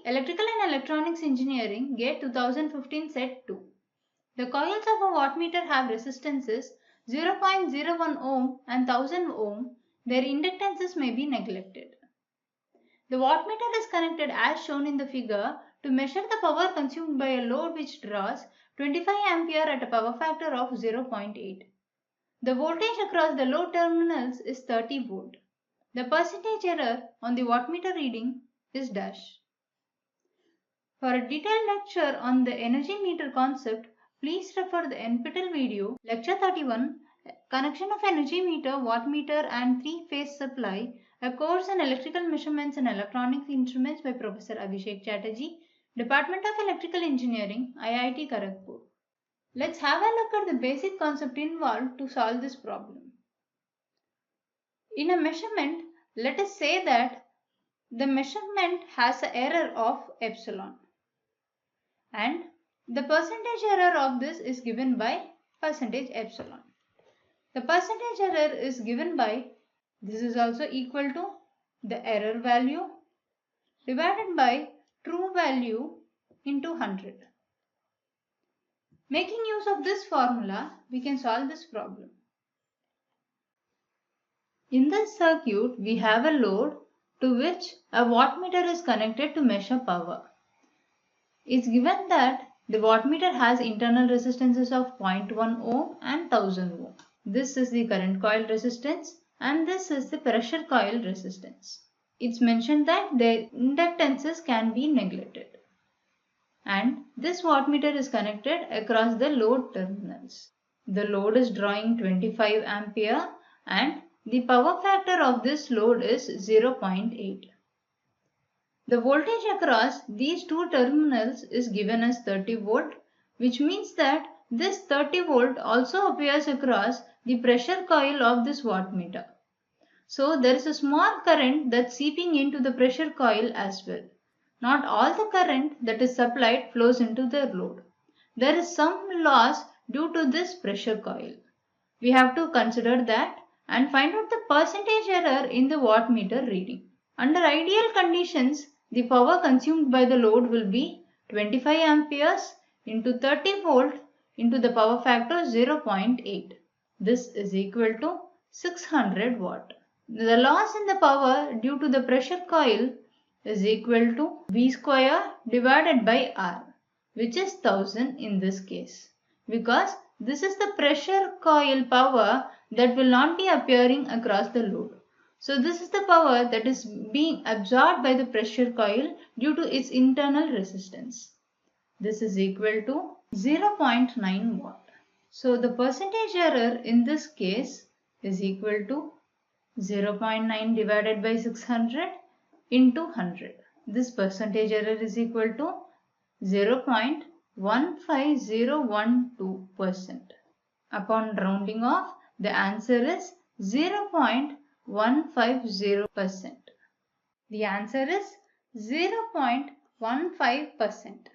Electrical and Electronics Engineering GATE 2015 Set 2. The coils of a wattmeter have resistances 0.01 ohm and 1000 ohm. Their inductances may be neglected. The wattmeter is connected as shown in the figure to measure the power consumed by a load which draws 25 ampere at a power factor of 0.8. The voltage across the load terminals is 30 volt. The percentage error on the wattmeter reading is dash. For a detailed lecture on the energy meter concept, please refer the NPTEL video, Lecture 31, Connection of Energy Meter, Wattmeter and Three-Phase Supply, a course in Electrical Measurements and Electronic Instruments by Professor Abhishek Chatterjee, Department of Electrical Engineering, IIT Kharagpur. Let's have a look at the basic concept involved to solve this problem. In a measurement, let us say that the measurement has an error of epsilon, and the percentage error of this is given by percentage epsilon. The percentage error is given by, this is also equal to the error value divided by true value into 100. Making use of this formula, we can solve this problem. In this circuit, we have a load to which a wattmeter is connected to measure power. It's given that the wattmeter has internal resistances of 0.1 ohm and 1000 ohm. This is the current coil resistance and this is the pressure coil resistance. It's mentioned that the inductances can be neglected. And this wattmeter is connected across the load terminals. The load is drawing 25 ampere and the power factor of this load is 0.8. The voltage across these two terminals is given as 30 volt, which means that this 30 volt also appears across the pressure coil of this wattmeter. So there is a small current that's seeping into the pressure coil as well. Not all the current that is supplied flows into the load. There is some loss due to this pressure coil. We have to consider that and find out the percentage error in the wattmeter reading. Under ideal conditions, the power consumed by the load will be 25 amperes into 30 volt into the power factor 0.8. This is equal to 600 watt. The loss in the power due to the pressure coil is equal to V square divided by R, which is 1000 in this case, because this is the pressure coil power that will not be appearing across the load. So this is the power that is being absorbed by the pressure coil due to its internal resistance. This is equal to 0.9 watt. So the percentage error in this case is equal to 0.9 divided by 600 into 100. This percentage error is equal to 0.15012%. Upon rounding off, the answer is 0.150%. The answer is 0.15%.